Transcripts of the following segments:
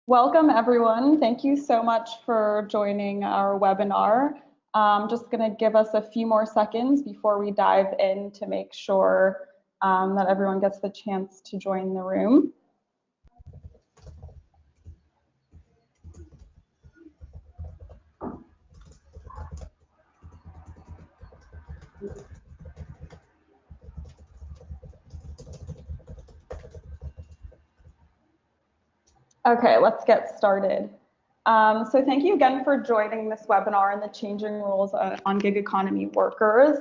Welcome, everyone. Thank you so much for joining our webinar. I'm just going to give us a few more seconds before we dive in to make sure that everyone gets the chance to join the room. Okay, let's get started. So thank you again for joining this webinar on the changing rules on gig economy workers.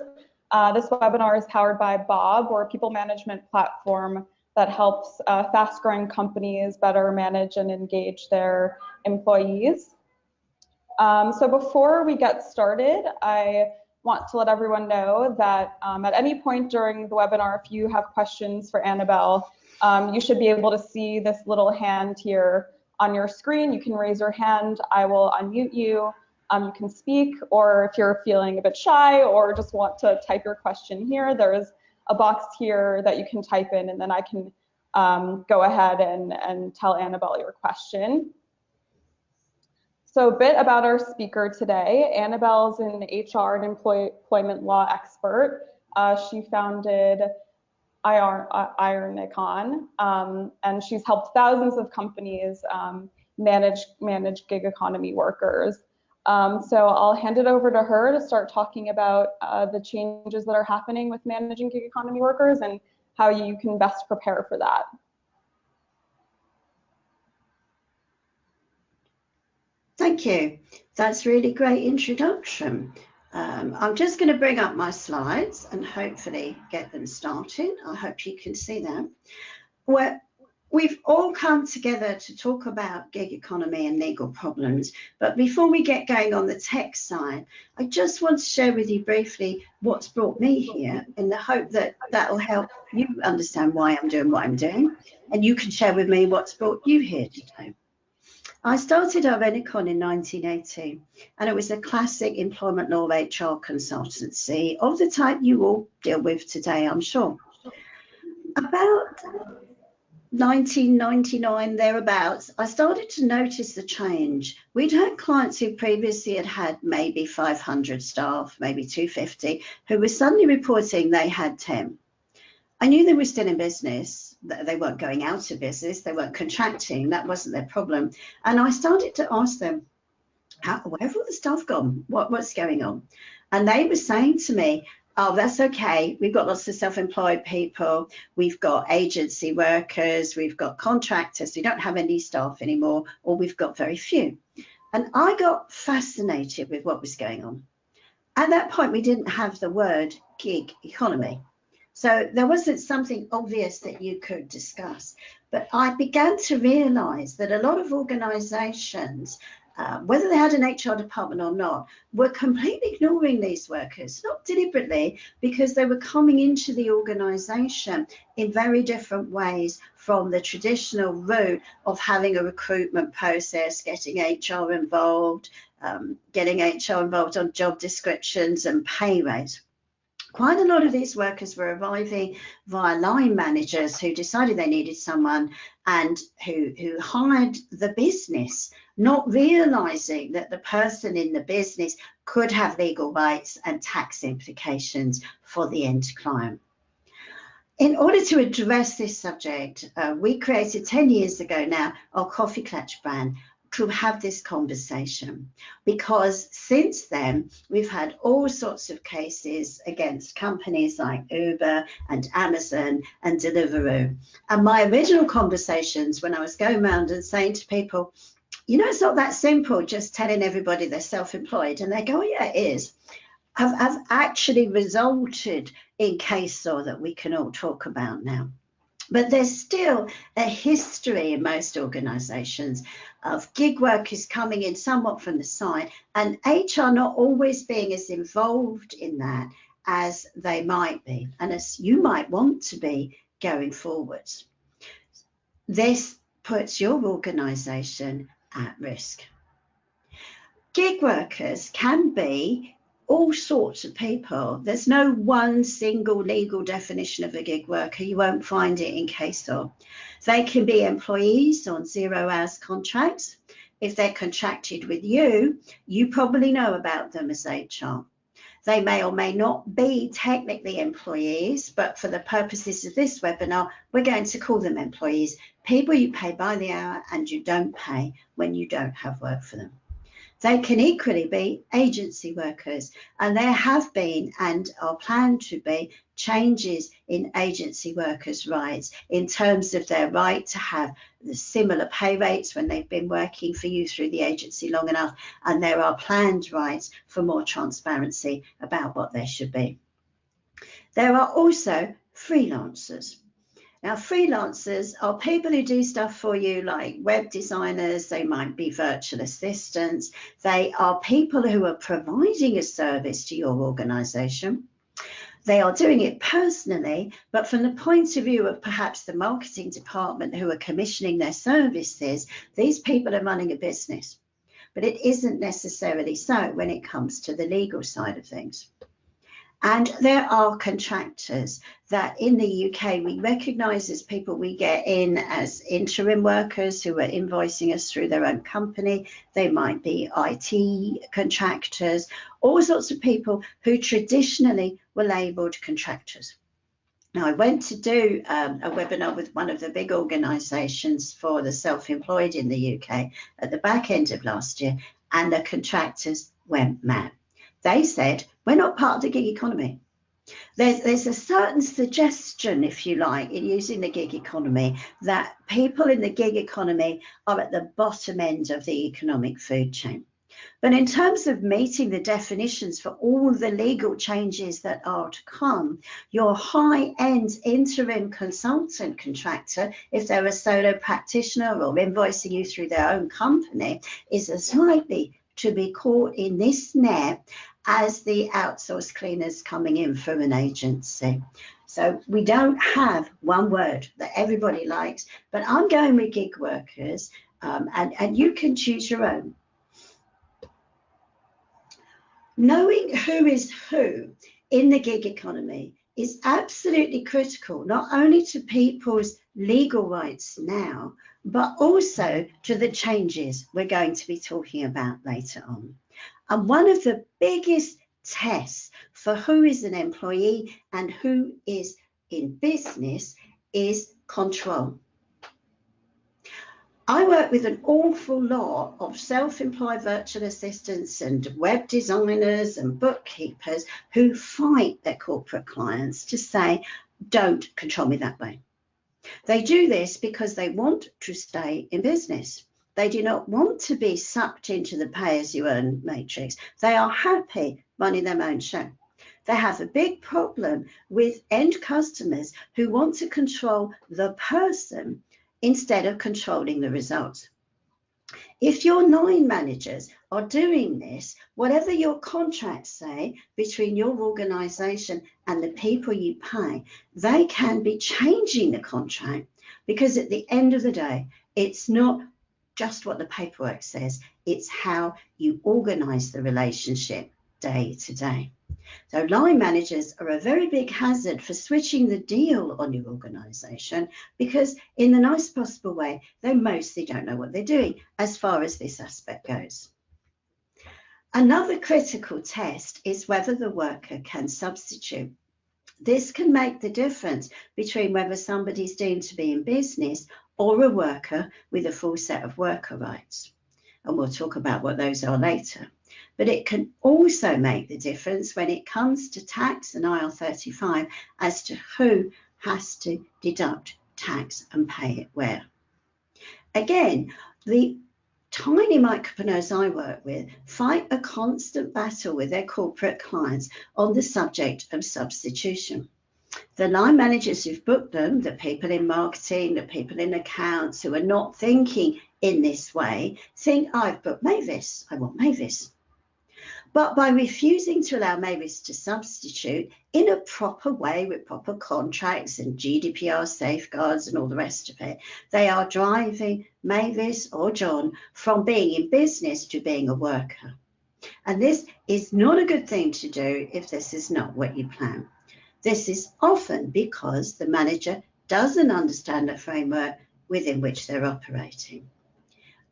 This webinar is powered by Bob, or a people management platform that helps fast-growing companies better manage and engage their employees. So before we get started, I want to let everyone know that at any point during the webinar, if you have questions for Annabel, you should be able to see this little hand here on your screen. You can raise your hand, I will unmute you. You can speak, or if you're feeling a bit shy or just want to type your question here, there's a box here that you can type in, and then I can go ahead and tell Annabel your question. So a bit about our speaker today. Annabel's an HR and employment law expert. She founded Ironicon, and she's helped thousands of companies manage gig economy workers. So I'll hand it over to her to start talking about the changes that are happening with managing gig economy workers and how you can best prepare for that. Thank you. That's really great introduction. I'm just going to bring up my slides and hopefully get them started. I hope you can see them. We've all come together to talk about gig economy and legal problems, but before we get going on the tech side, I just want to share with you briefly what's brought me here, in the hope that that will help you understand why I'm doing what I'm doing, and you can share with me what's brought you here today. I started Ironicon in 1980, and it was a classic employment law HR consultancy of the type you all deal with today, I'm sure. About 1999, thereabouts, I started to notice the change. We'd had clients who previously had maybe 500 staff, maybe 250, who were suddenly reporting they had 10. I knew they were still in business, they weren't going out of business, they weren't contracting, that wasn't their problem. And I started to ask them, where have all the staff gone? What's going on? And they were saying to me, oh, that's okay, we've got lots of self-employed people, we've got agency workers, we've got contractors, we don't have any staff anymore, or we've got very few. And I got fascinated with what was going on. At that point, we didn't have the word gig economy. So there wasn't something obvious that you could discuss. But I began to realize that a lot of organizations, whether they had an HR department or not, were completely ignoring these workers, not deliberately, because they were coming into the organization in very different ways from the traditional route of having a recruitment process, getting HR involved, getting HR involved on job descriptions and pay rates. Quite a lot of these workers were arriving via line managers who decided they needed someone and who hired the business, not realizing that the person in the business could have legal rights and tax implications for the end client. In order to address this subject, we created 10 years ago now our Coffee Clutch brand to have this conversation, because since then we've had all sorts of cases against companies like Uber and Amazon and Deliveroo. And my original conversations, when I was going around and saying to people, you know, it's not that simple just telling everybody they're self-employed, and they go, oh, yeah, it is, have actually resulted in case law that we can all talk about now. But there's still a history in most organisations of gig workers coming in somewhat from the side, and HR not always being as involved in that as they might be, and as you might want to be going forwards. This puts your organisation at risk. Gig workers can be all sorts of people. There's no one single legal definition of a gig worker. You won't find it in case law. They can be employees on 0 hours contracts. If they're contracted with you, you probably know about them as HR. They may or may not be technically employees, but for the purposes of this webinar, we're going to call them employees, people you pay by the hour and you don't pay when you don't have work for them. They can equally be agency workers, and there have been and are planned to be changes in agency workers' rights in terms of their right to have the similar pay rates when they've been working for you through the agency long enough, and there are planned rights for more transparency about what there should be. There are also freelancers. Now, freelancers are people who do stuff for you, like web designers. They might be virtual assistants. They are people who are providing a service to your organisation. They are doing it personally, but from the point of view of perhaps the marketing department who are commissioning their services, these people are running a business. But it isn't necessarily so when it comes to the legal side of things. And there are contractors that in the UK we recognise as people we get in as interim workers who are invoicing us through their own company. They might be IT contractors, all sorts of people who traditionally were labelled contractors. Now, I went to do a webinar with one of the big organisations for the self-employed in the UK at the back end of last year, and the contractors went mad. They said, we're not part of the gig economy. There's a certain suggestion, if you like, in using the gig economy that people in the gig economy are at the bottom end of the economic food chain. But in terms of meeting the definitions for all the legal changes that are to come, your high-end interim consultant contractor, if they're a solo practitioner or invoicing you through their own company, is as likely to be caught in this net as the outsourced cleaners coming in from an agency. So we don't have one word that everybody likes, but I'm going with gig workers, and you can choose your own. Knowing who is who in the gig economy is absolutely critical, not only to people's legal rights now, but also to the changes we're going to be talking about later on. And one of the biggest tests for who is an employee and who is in business is control. I work with an awful lot of self-employed virtual assistants and web designers and bookkeepers who fight their corporate clients to say, don't control me that way. They do this because they want to stay in business. They do not want to be sucked into the pay-as-you-earn matrix. They are happy running their own show. They have a big problem with end customers who want to control the person instead of controlling the results. If your line managers are doing this, whatever your contracts say between your organisation and the people you pay, they can be changing the contract, because at the end of the day, it's not just what the paperwork says, it's how you organise the relationship day to day. So line managers are a very big hazard for switching the deal on your organisation, because in the nicest possible way, they mostly don't know what they're doing as far as this aspect goes. Another critical test is whether the worker can substitute. This can make the difference between whether somebody's deemed to be in business or a worker with a full set of worker rights. And we'll talk about what those are later. But it can also make the difference when it comes to tax and IR35 as to who has to deduct tax and pay it where. Again, the tiny micropreneurs I work with fight a constant battle with their corporate clients on the subject of substitution. The line managers who've booked them, the people in marketing, the people in accounts who are not thinking in this way, think, I've booked Mavis, I want Mavis. But by refusing to allow Mavis to substitute in a proper way with proper contracts and GDPR safeguards and all the rest of it, they are driving Mavis or John from being in business to being a worker. And this is not a good thing to do if this is not what you plan. This is often because the manager doesn't understand the framework within which they're operating.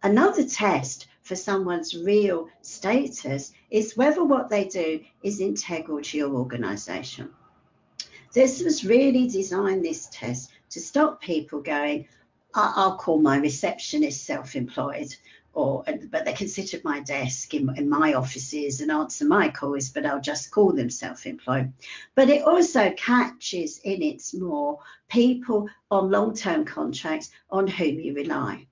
Another test for someone's real status is whether what they do is integral to your organisation. This was really designed, this test, to stop people going, I'll call my receptionist self-employed, but they can sit at my desk in my offices and answer my calls, but I'll just call them self-employed. But it also catches in its more people on long-term contracts on whom you rely.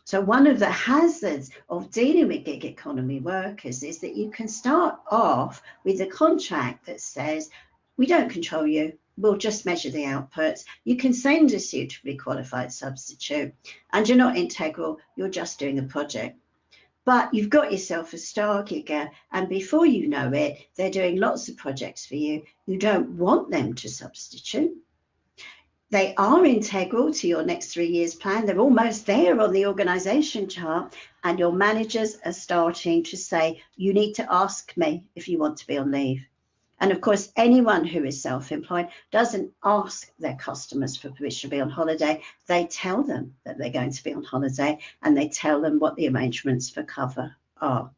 So one of the hazards of dealing with gig economy workers is that you can start off with a contract that says, we don't control you, we'll just measure the outputs. You can send a suitably qualified substitute, and you're not integral, you're just doing a project. But you've got yourself a star gigger, and before you know it, they're doing lots of projects for you. You don't want them to substitute. They are integral to your next 3 years plan. They're almost there on the organisation chart, and your managers are starting to say, you need to ask me if you want to be on leave. And of course, anyone who is self-employed doesn't ask their customers for permission to be on holiday. They tell them that they're going to be on holiday, and they tell them what the arrangements for cover are.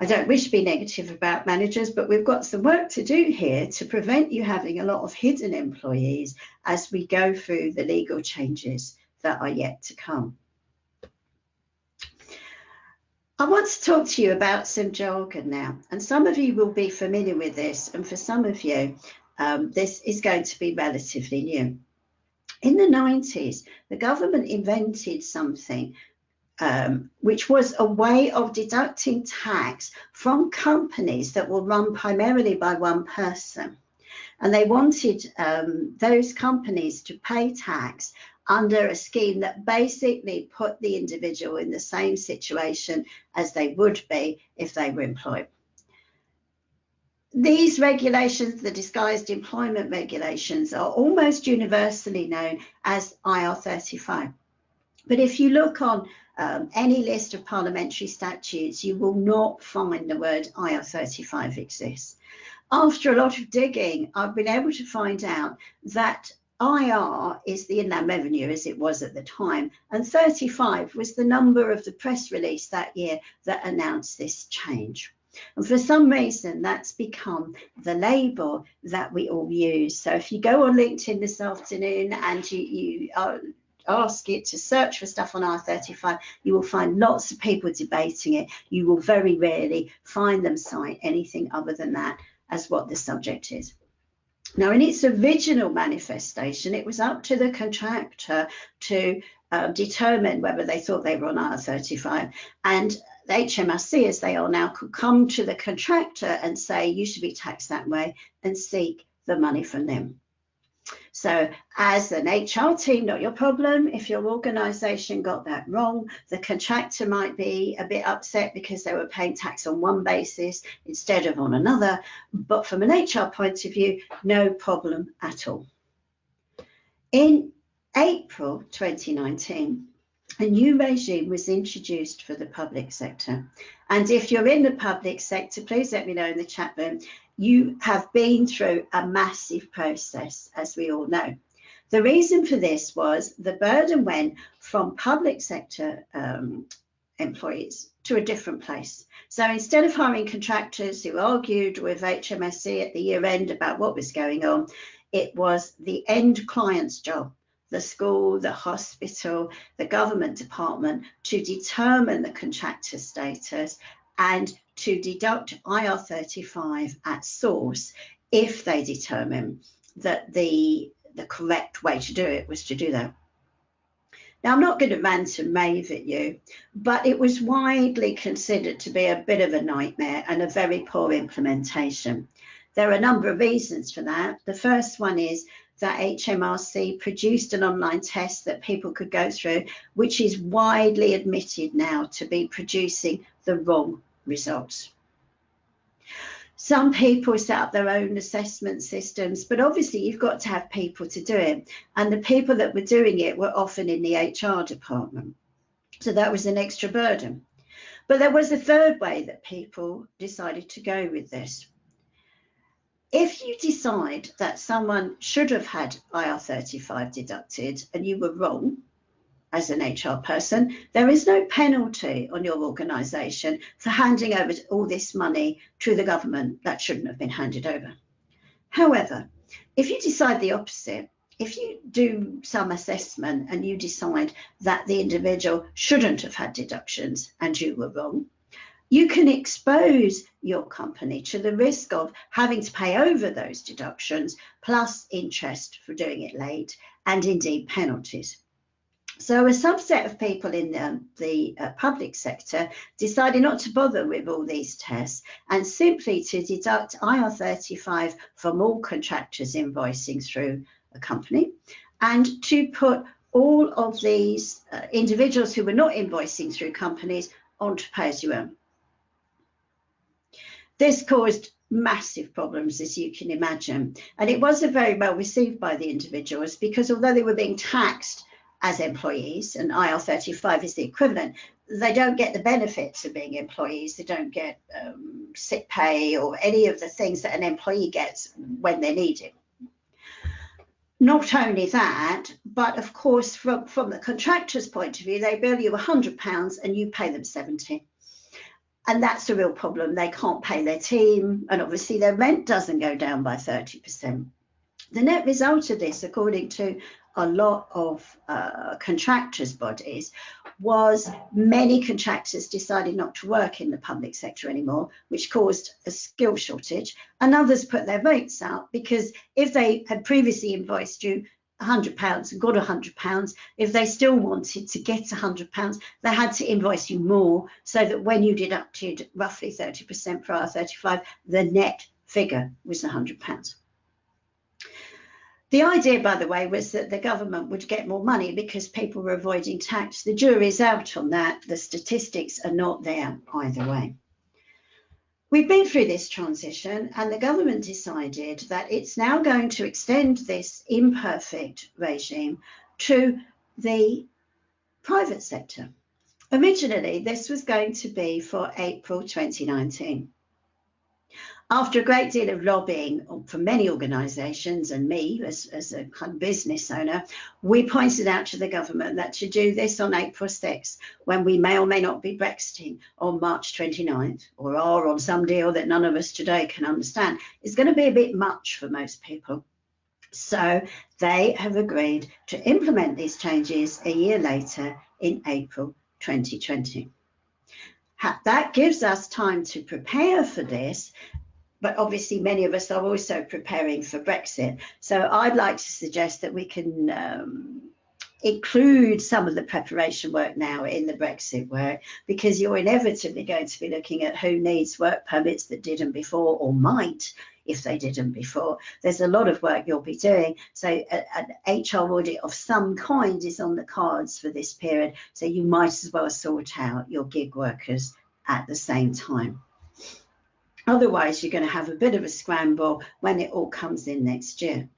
I don't wish to be negative about managers, but we've got some work to do here to prevent you having a lot of hidden employees as we go through the legal changes that are yet to come. I want to talk to you about some jargon now, and some of you will be familiar with this, and for some of you, this is going to be relatively new. In the 90s, the government invented something which was a way of deducting tax from companies that were run primarily by one person. And they wanted those companies to pay tax under a scheme that basically put the individual in the same situation as they would be if they were employed. These regulations, the disguised employment regulations, are almost universally known as IR35. But if you look on any list of parliamentary statutes, you will not find the word IR35 exists. After a lot of digging, I've been able to find out that IR is the Inland Revenue, as it was at the time, and 35 was the number of the press release that year that announced this change. And for some reason, that's become the label that we all use. So if you go on LinkedIn this afternoon and you ask it to search for stuff on IR35, you will find lots of people debating it. You will very rarely find them cite anything other than that as what the subject is. Now, in its original manifestation, it was up to the contractor to determine whether they thought they were on IR35, and the HMRC, as they are now, could come to the contractor and say, you should be taxed that way, and seek the money from them. So as an HR team, not your problem. If your organisation got that wrong, the contractor might be a bit upset because they were paying tax on one basis instead of on another. But from an HR point of view, no problem at all. In April 2019, a new regime was introduced for the public sector. And if you're in the public sector, please let me know in the chat room. You have been through a massive process, as we all know. The reason for this was the burden went from public sector employees to a different place. So instead of hiring contractors who argued with HMRC at the year end about what was going on, it was the end client's job, the school, the hospital, the government department, to determine the contractor status and to deduct IR35 at source if they determine that the correct way to do it was to do that. Now, I'm not going to rant and rave at you, but it was widely considered to be a bit of a nightmare and a very poor implementation. There are a number of reasons for that. The first one is that HMRC produced an online test that people could go through, which is widely admitted now to be producing the wrong results. Some people set up their own assessment systems, but obviously you've got to have people to do it. And the people that were doing it were often in the HR department. So that was an extra burden. But there was a third way that people decided to go with this. If you decide that someone should have had IR35 deducted and you were wrong as an HR person, there is no penalty on your organisation for handing over all this money to the government that shouldn't have been handed over. However, if you decide the opposite, if you do some assessment and you decide that the individual shouldn't have had deductions and you were wrong, you can expose your company to the risk of having to pay over those deductions plus interest for doing it late and indeed penalties. So a subset of people in the public sector decided not to bother with all these tests and simply to deduct IR35 from all contractors invoicing through a company, and to put all of these individuals who were not invoicing through companies onto pay-as-you-earn. This caused massive problems, as you can imagine, and it wasn't very well received by the individuals because although they were being taxed as employees, and IR35 is the equivalent, they don't get the benefits of being employees. They don't get sick pay or any of the things that an employee gets when they need it. Not only that, but of course, from the contractor's point of view, they bill you £100 and you pay them 70. And that's a real problem. They can't pay their team, and obviously their rent doesn't go down by 30%. The net result of this, according to a lot of contractors' bodies, was many contractors decided not to work in the public sector anymore, which caused a skill shortage, and others put their rates up because if they had previously invoiced you £100 and got £100, if they still wanted to get £100, they had to invoice you more, so that when you deducted roughly 30% for IR35, the net figure was £100. The idea, by the way, was that the government would get more money because people were avoiding tax. The jury's out on that. The statistics are not there either way. We've been through this transition, and the government decided that it's now going to extend this imperfect regime to the private sector. Originally, this was going to be for April 2019. After a great deal of lobbying from many organisations and me as a kind of business owner, we pointed out to the government that to do this on April 6th, when we may or may not be Brexiting on March 29th, or are on some deal that none of us today can understand, is going to be a bit much for most people. So they have agreed to implement these changes a year later in April 2020. That gives us time to prepare for this. But obviously, many of us are also preparing for Brexit. So I'd like to suggest that we can include some of the preparation work now in the Brexit work, because you're inevitably going to be looking at who needs work permits that didn't before, or might if they didn't before. There's a lot of work you'll be doing. So an HR audit of some kind is on the cards for this period. So you might as well sort out your gig workers at the same time. Otherwise, you're going to have a bit of a scramble when it all comes in next year.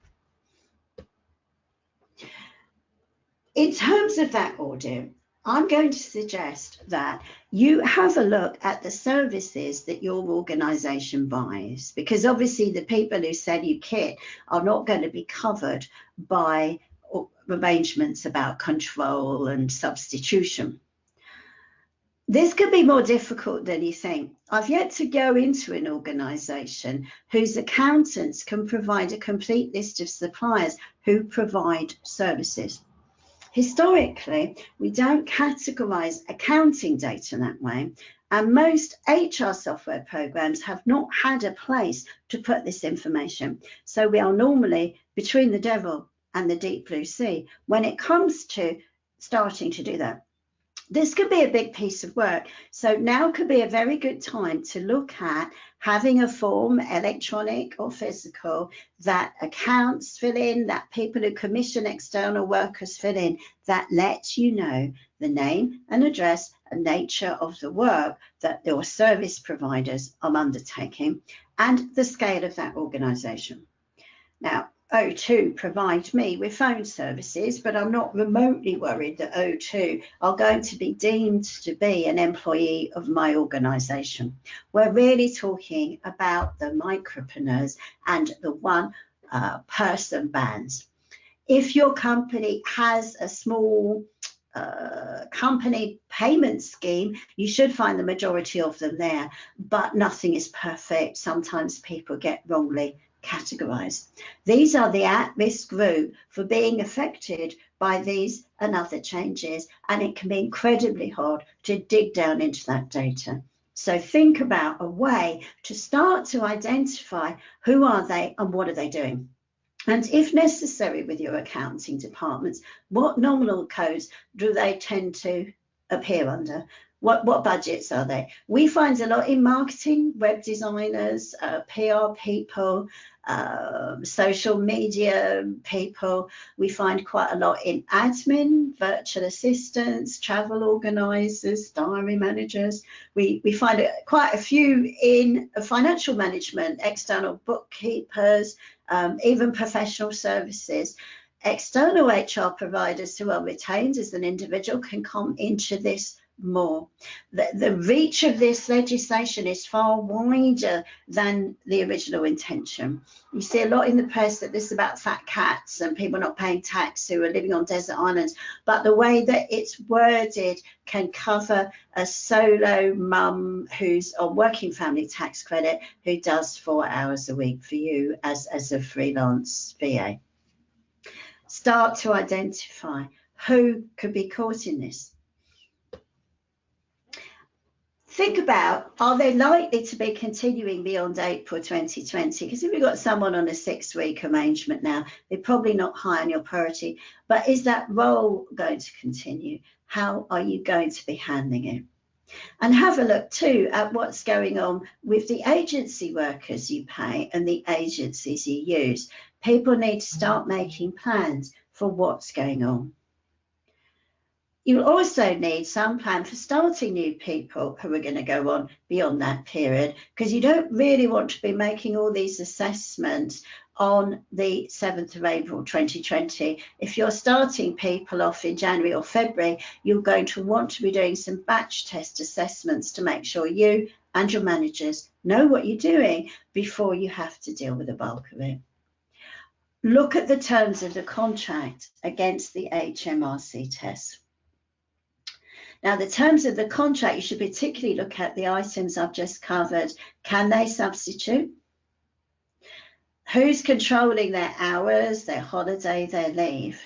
In terms of that audit, I'm going to suggest that you have a look at the services that your organisation buys, because obviously the people who sell you kit are not going to be covered by arrangements about control and substitution. This could be more difficult than you think. I've yet to go into an organisation whose accountants can provide a complete list of suppliers who provide services. Historically, we don't categorise accounting data that way, and most HR software programs have not had a place to put this information. So we are normally between the devil and the deep blue sea when it comes to starting to do that. This could be a big piece of work. So now could be a very good time to look at having a form, electronic or physical, that accounts fill in, that people who commission external workers fill in, that lets you know the name and address and nature of the work that your service providers are undertaking and the scale of that organisation. Now, O2 provide me with phone services, but I'm not remotely worried that O2 are going to be deemed to be an employee of my organisation. We're really talking about the micropreneurs and the one person bands. If your company has a small company payment scheme, you should find the majority of them there, but nothing is perfect. Sometimes people get wrongly categorized. These are the at-risk group for being affected by these and other changes, and it can be incredibly hard to dig down into that data. So think about a way to start to identify who are they and what are they doing. And if necessary with your accounting departments, what nominal codes do they tend to appear under? What budgets are they? We find a lot in marketing, web designers, PR people, social media people. We find quite a lot in admin, virtual assistants, travel organisers, diary managers. We find quite a few in financial management, external bookkeepers, even professional services. External HR providers who are retained as an individual can come into this more. The reach of this legislation is far wider than the original intention. You see a lot in the press that this is about fat cats and people not paying tax who are living on desert islands, but the way that it's worded can cover a solo mum who's on working family tax credit who does 4 hours a week for you as a freelance VA. Start to identify who could be caught in this. Think about, are they likely to be continuing beyond April 2020? Because if you've got someone on a 6-week arrangement now, they're probably not high on your priority. But is that role going to continue? How are you going to be handling it? And have a look too at what's going on with the agency workers you pay and the agencies you use. People need to start making plans for what's going on. You also need some plan for starting new people who are going to go on beyond that period, because you don't really want to be making all these assessments on the 7th of April 2020. If you're starting people off in January or February, you're going to want to be doing some batch test assessments to make sure you and your managers know what you're doing before you have to deal with the bulk of it. Look at the terms of the contract against the HMRC test. Now, the terms of the contract, you should particularly look at the items I've just covered. Can they substitute? Who's controlling their hours, their holiday, their leave?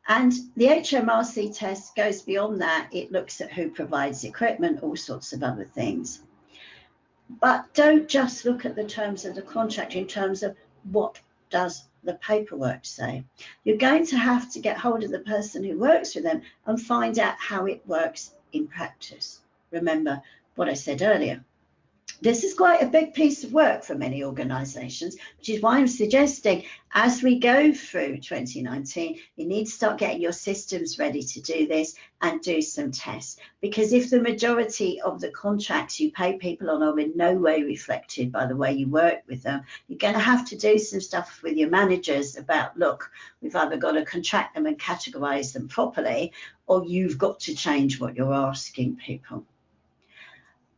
And the HMRC test goes beyond that. It looks at who provides equipment, all sorts of other things. But don't just look at the terms of the contract in terms of what does the paperwork say. You're going to have to get hold of the person who works with them and find out how it works in practice. Remember what I said earlier. This is quite a big piece of work for many organisations, which is why I'm suggesting as we go through 2019, you need to start getting your systems ready to do this and do some tests. Because if the majority of the contracts you pay people on are in no way reflected by the way you work with them, you're going to have to do some stuff with your managers about, look, we've either got to contract them and categorise them properly, or you've got to change what you're asking people.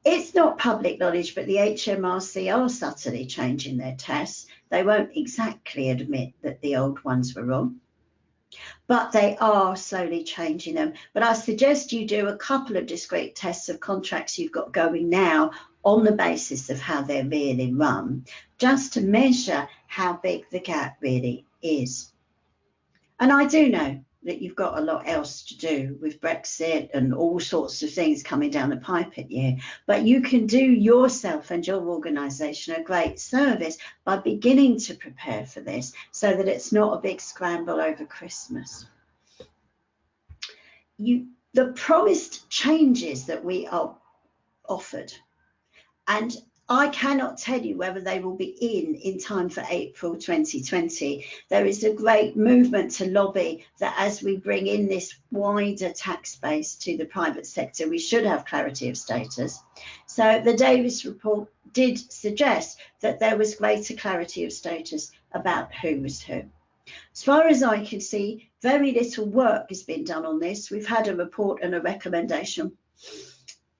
It's not public knowledge, but the HMRC are subtly changing their tests. They won't exactly admit that the old ones were wrong, but they are slowly changing them. But I suggest you do a couple of discrete tests of contracts you've got going now on the basis of how they're really run, just to measure how big the gap really is. And I do know that you've got a lot else to do with Brexit and all sorts of things coming down the pipe at you, but you can do yourself and your organisation a great service by beginning to prepare for this so that it's not a big scramble over Christmas. The promised changes that we are offered, and I cannot tell you whether they will be in time for April 2020. There is a great movement to lobby that as we bring in this wider tax base to the private sector, we should have clarity of status. So the Davis report did suggest that there was greater clarity of status about who was who. As far as I can see, very little work has been done on this. We've had a report and a recommendation.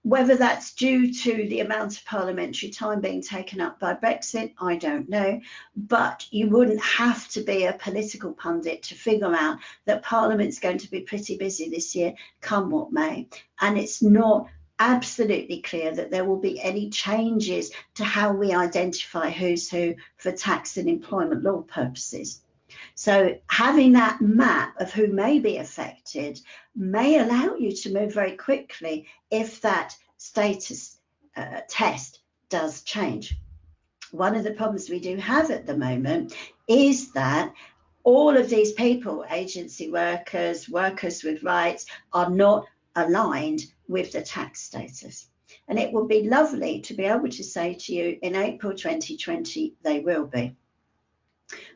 Whether that's due to the amount of parliamentary time being taken up by Brexit, I don't know. But you wouldn't have to be a political pundit to figure out that Parliament's going to be pretty busy this year, come what may. And it's not absolutely clear that there will be any changes to how we identify who's who for tax and employment law purposes. So having that map of who may be affected may allow you to move very quickly if that status test does change. One of the problems we do have at the moment is that all of these people, agency workers, workers with rights, are not aligned with the tax status. And it would be lovely to be able to say to you in April 2020, they will be.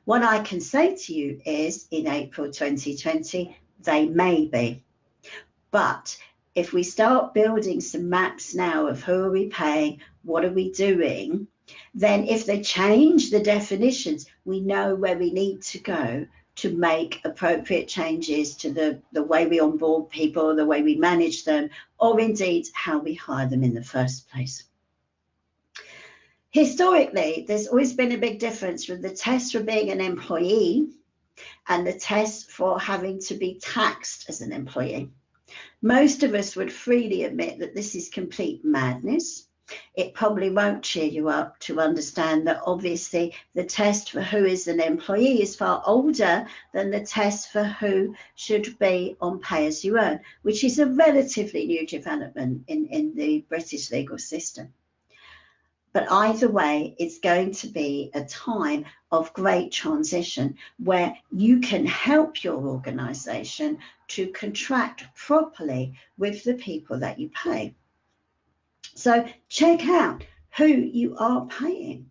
What I can say to you is in April 2020, they may be. But if we start building some maps now of who are we paying, what are we doing, then if they change the definitions, we know where we need to go to make appropriate changes to the way we onboard people, the way we manage them, or indeed how we hire them in the first place. Historically, there's always been a big difference with the test for being an employee and the test for having to be taxed as an employee. Most of us would freely admit that this is complete madness. It probably won't cheer you up to understand that obviously the test for who is an employee is far older than the test for who should be on pay as you earn, which is a relatively new development in the British legal system. But either way, it's going to be a time of great transition where you can help your organisation to contract properly with the people that you pay. So check out who you are paying.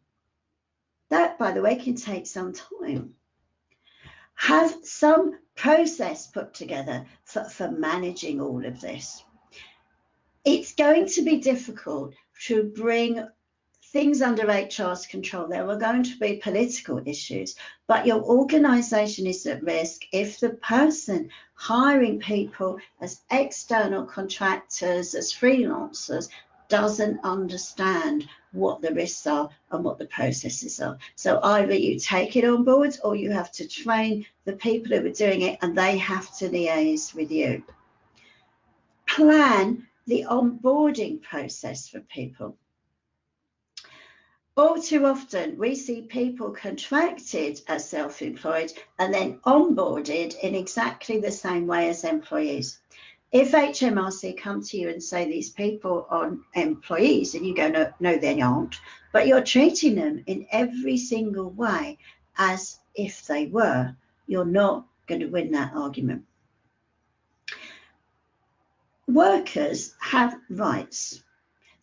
That, by the way, can take some time. Have some process put together for managing all of this. It's going to be difficult to bring things under HR's control. There are going to be political issues, but your organisation is at risk if the person hiring people as external contractors, as freelancers, doesn't understand what the risks are and what the processes are. So either you take it on board or you have to train the people who are doing it and they have to liaise with you. Plan the onboarding process for people. All too often, we see people contracted as self-employed and then onboarded in exactly the same way as employees. If HMRC come to you and say these people are employees and you go, no, they aren't, but you're treating them in every single way as if they were, you're not going to win that argument. Workers have rights.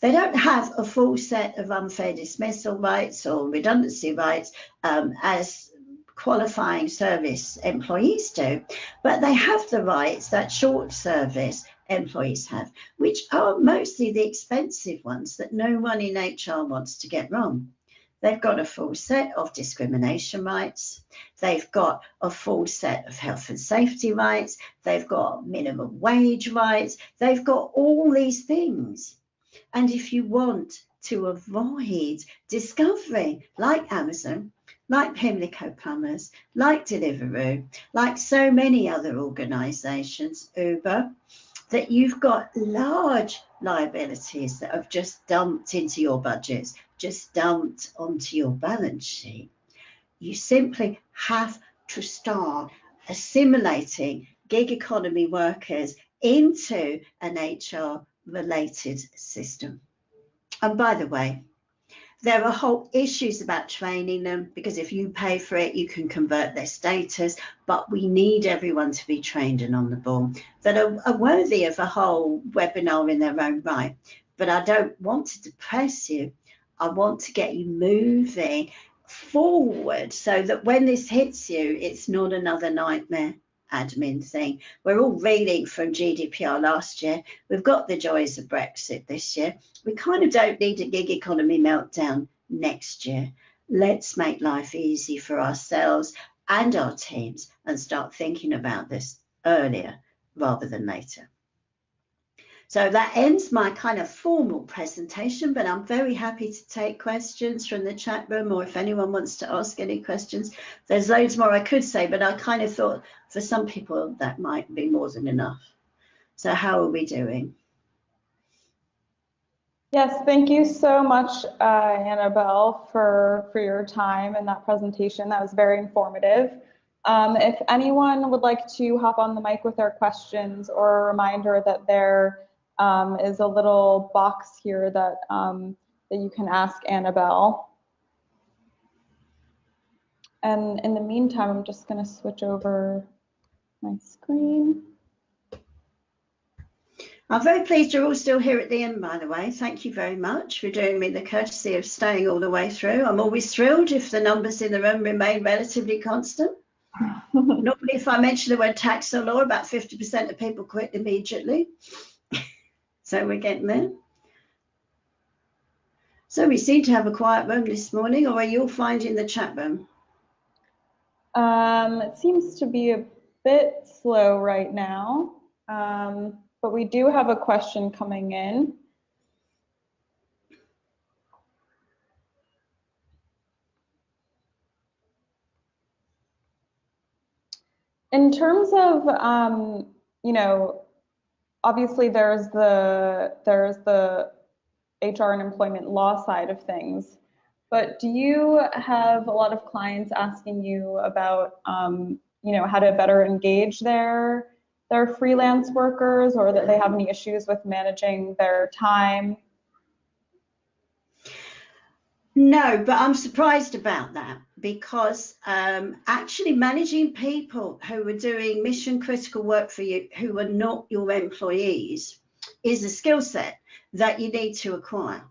They don't have a full set of unfair dismissal rights or redundancy rights as qualifying service employees do, but they have the rights that short service employees have, which are mostly the expensive ones that no one in HR wants to get wrong. They've got a full set of discrimination rights. They've got a full set of health and safety rights. They've got minimum wage rights. They've got all these things. And if you want to avoid discovering, like Amazon, like Pimlico Plumbers, like Deliveroo, like so many other organisations, Uber, that you've got large liabilities that have just dumped into your budgets, just dumped onto your balance sheet, you simply have to start assimilating gig economy workers into an HR related system. And by the way, there are whole issues about training them, because if you pay for it, you can convert their status, but we need everyone to be trained and on the ball, that are worthy of a whole webinar in their own right. But I don't want to depress you. I want to get you moving forward so that when this hits you, it's not another nightmare admin thing. We're all reeling from GDPR last year. We've got the joys of Brexit this year. We kind of don't need a gig economy meltdown next year. Let's make life easy for ourselves and our teams and start thinking about this earlier rather than later. So that ends my kind of formal presentation, but I'm very happy to take questions from the chat room, or if anyone wants to ask any questions. There's loads more I could say, but I kind of thought for some people that might be more than enough. So how are we doing? Yes, thank you so much, Annabelle, for your time and that presentation. That was very informative. If anyone would like to hop on the mic with their questions, or a reminder that there is a little box here that you can ask Annabelle. And in the meantime, I'm just going to switch over my screen. I'm very pleased you're all still here at the end, by the way. Thank you very much for doing me the courtesy of staying all the way through. I'm always thrilled if the numbers in the room remain relatively constant. Normally, if I mention the word tax or law, about 50% of people quit immediately. So we're getting there. So we seem to have a quiet room this morning, or are you all finding the chat room? It seems to be a bit slow right now, but we do have a question coming in. In terms of, you know, obviously there's the HR and employment law side of things, but do you have a lot of clients asking you about, you know, how to better engage their freelance workers, or that they have any issues with managing their time? No, but I'm surprised about that, because actually managing people who are doing mission critical work for you, who are not your employees, is a skill set that you need to acquire.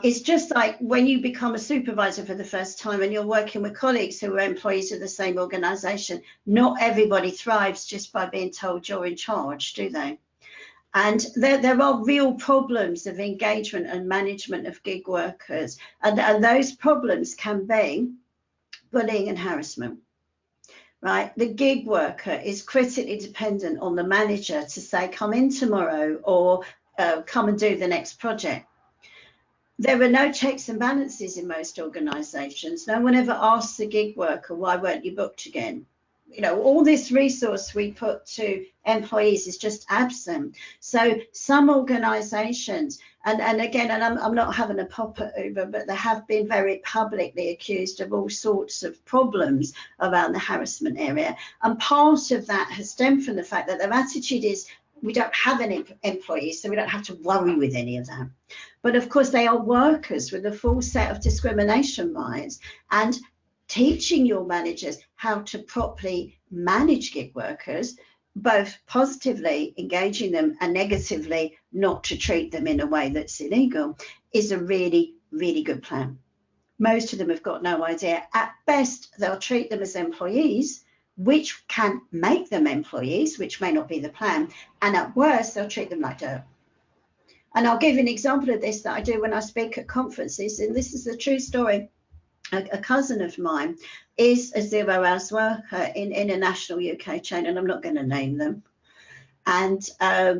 It's just like when you become a supervisor for the first time and you're working with colleagues who are employees of the same organization. Not everybody thrives just by being told you're in charge, do they? And there are real problems of engagement and management of gig workers. And those problems can be bullying and harassment, right? The gig worker is critically dependent on the manager to say, come in tomorrow, or come and do the next project. There are no checks and balances in most organisations. No one ever asks the gig worker, why weren't you booked again? You know, all this resource we put to employees is just absent. So some organisations, and again, and I'm not having a pop at Uber, but they have been very publicly accused of all sorts of problems around the harassment area. And part of that has stemmed from the fact that their attitude is, we don't have any employees, so we don't have to worry with any of that. But of course, they are workers with a full set of discrimination rights, and teaching your managers how to properly manage gig workers, both positively engaging them and negatively not to treat them in a way that's illegal, is a really, really good plan. Most of them have got no idea. At best, they'll treat them as employees, which can make them employees, which may not be the plan. And at worst, they'll treat them like dirt. And I'll give you an example of this that I do when I speak at conferences, and this is a true story. A cousin of mine is a 0 hours worker in a national UK chain, and I'm not going to name them. And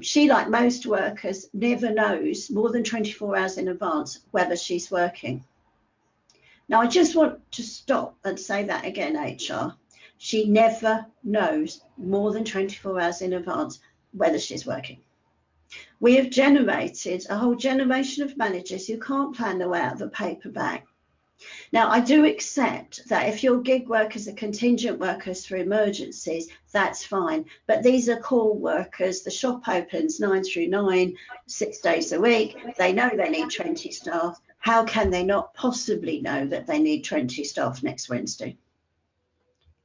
she, like most workers, never knows more than 24 hours in advance whether she's working. Now, I just want to stop and say that again, HR. She never knows more than 24 hours in advance whether she's working. We have generated a whole generation of managers who can't plan their way out of a paper bag. Now, I do accept that if your gig workers are contingent workers for emergencies, that's fine. But these are call workers. The shop opens 9 through 9, 6 days a week. They know they need 20 staff. How can they not possibly know that they need 20 staff next Wednesday?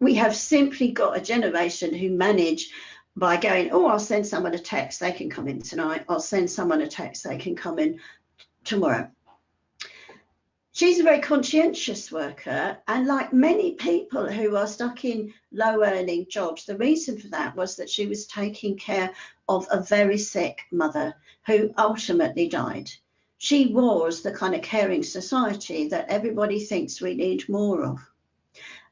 We have simply got a generation who manage by going, oh, I'll send someone a text, they can come in tonight. I'll send someone a text, they can come in tomorrow. She's a very conscientious worker, and like many people who are stuck in low-earning jobs, the reason for that was that she was taking care of a very sick mother who ultimately died. She was the kind of caring society that everybody thinks we need more of.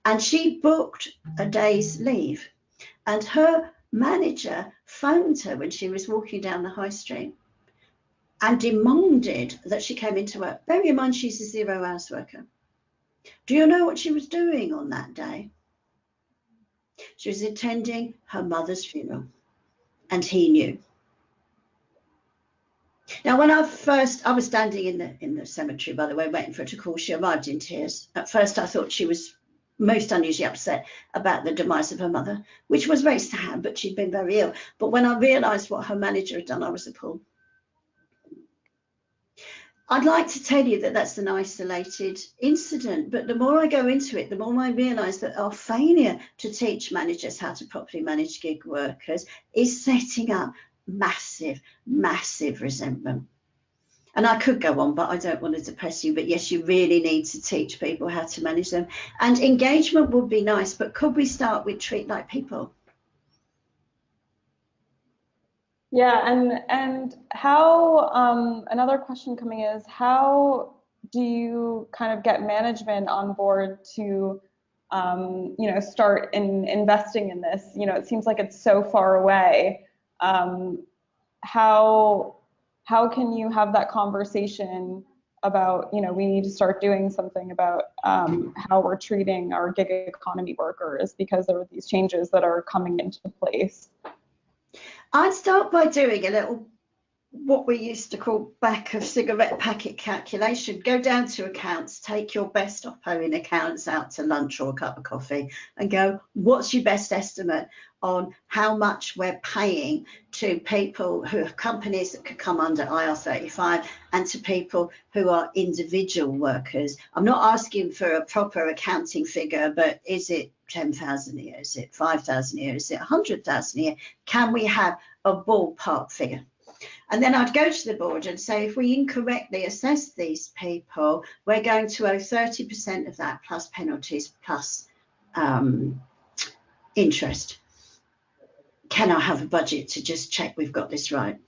And she booked a day's leave, and her manager phoned her when she was walking down the high street and demanded that she came into work. Bearing in mind she's a 0 hours worker. Do you know what she was doing on that day? She was attending her mother's funeral, and he knew. Now, when I was standing in the cemetery, by the way, waiting for her to call. She arrived in tears. At first, I thought she was most unusually upset about the demise of her mother, which was very sad, but she'd been very ill. But when I realised what her manager had done, I was appalled. I'd like to tell you that that's an isolated incident, but the more I go into it, the more I realise that our failure to teach managers how to properly manage gig workers is setting up massive, massive resentment. And I could go on, but I don't want to depress you. But yes, you really need to teach people how to manage them. And engagement would be nice, but could we start with treat like people? Yeah, and how, another question coming is, how do you kind of get management on board to, start investing in this? It seems like it's so far away. How can you have that conversation about, we need to start doing something about how we're treating our gig economy workers, because there are these changes that are coming into place? I'd start by doing a little, what we used to call back of cigarette packet calculation. Go down to accounts, take your best Oppo in accounts out to lunch or a cup of coffee and go, what's your best estimate on how much we're paying to people who have companies that could come under IR35 and to people who are individual workers. I'm not asking for a proper accounting figure, but is it 10,000 a year? Is it 5,000 a year? Is it 100,000 a year? Can we have a ballpark figure? And then I'd go to the board and say, if we incorrectly assess these people, we're going to owe 30% of that plus penalties plus interest. Can I have a budget to just check we've got this right?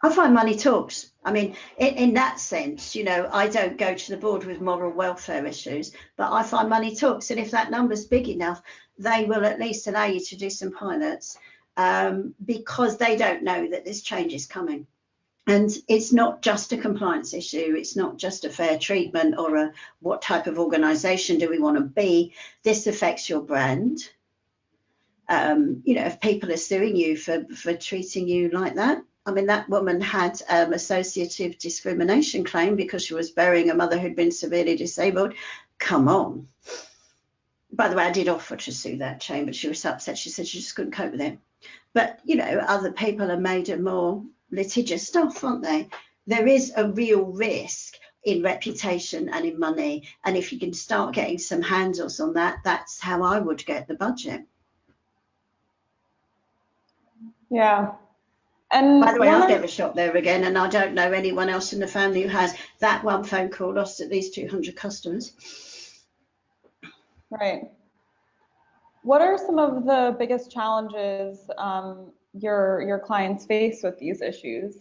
I find money talks. I mean, in that sense, I don't go to the board with moral welfare issues, but I find money talks. And if that number's big enough, they will at least allow you to do some pilots because they don't know that this change is coming. And it's not just a compliance issue. It's not just a fair treatment or what type of organisation do we want to be. This affects your brand. If people are suing you for treating you like that. I mean, that woman had associative discrimination claim because she was burying a mother who'd been severely disabled. Come on. By the way, I did offer to sue that chain, but she was upset. She said she just couldn't cope with it. But, other people are made of more litigious stuff, aren't they? There is a real risk in reputation and in money. And if you can start getting some handles on that, that's how I would get the budget. Yeah. And by the way, I've never shopped there again, and I don't know anyone else in the family who has. That one phone call lost at least 200 customers. Right. What are some of the biggest challenges your clients face with these issues?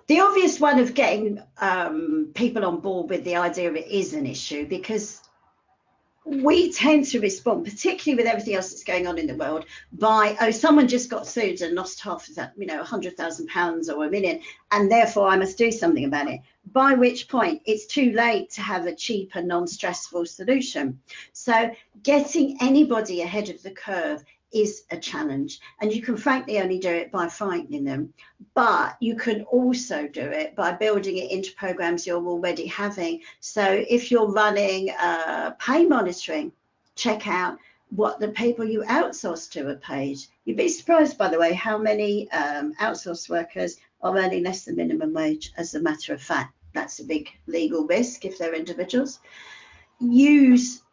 The obvious one of getting people on board with the idea of it is an issue, because we tend to respond, particularly with everything else that's going on in the world, by, oh, someone just got sued and lost half of that, £100,000 or $1 million, and therefore I must do something about it. By which point it's too late to have a cheap and non-stressful solution. So getting anybody ahead of the curve is a challenge, and you can frankly only do it by frightening them, but you can also do it by building it into programs you're already having. So if you're running pay monitoring, check out what the people you outsource to are paid. You'd be surprised, by the way, how many outsourced workers are earning less than minimum wage. As a matter of fact, that's a big legal risk if they're individuals. Use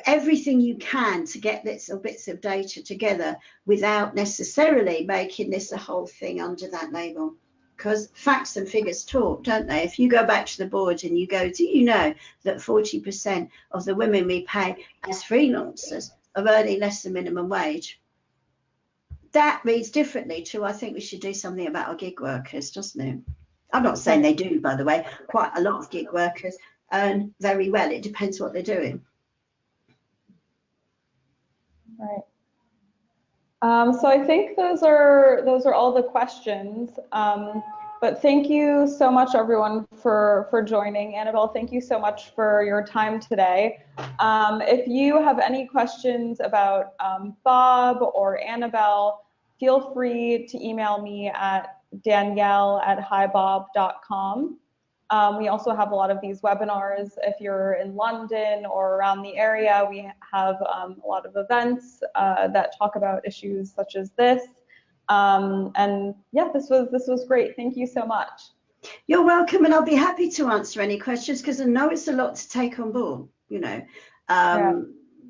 everything you can to get little bits of data together without necessarily making this a whole thing under that label. Because facts and figures talk, don't they? If you go back to the board and you go, do you know that 40% of the women we pay as freelancers are earning less than minimum wage? That reads differently to, I think we should do something about our gig workers, doesn't it? I'm not saying they do, by the way. Quite a lot of gig workers earn very well. It depends what they're doing. Right. So I think those are all the questions. But thank you so much, everyone, for joining. Annabelle, thank you so much for your time today. If you have any questions about Bob or Annabelle, feel free to email me at danielle@highbob.com. We also have a lot of these webinars. If you're in London or around the area, we have a lot of events that talk about issues such as this. And yeah, this was great. Thank you so much. You're welcome, and I'll be happy to answer any questions because I know it's a lot to take on board. You know,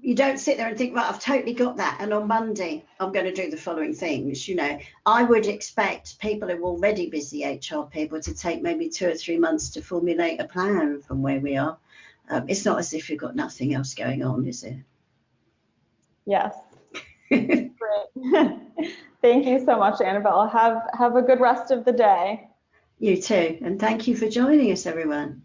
you don't sit there and think, right, I've totally got that, and on Monday I'm going to do the following things. You know, I would expect people who are already busy HR people to take maybe 2 or 3 months to formulate a plan from where we are. It's not as if you've got nothing else going on, is it? Yes. Great. Thank you so much, Annabelle. Have a good rest of the day. You too, and thank you for joining us, everyone.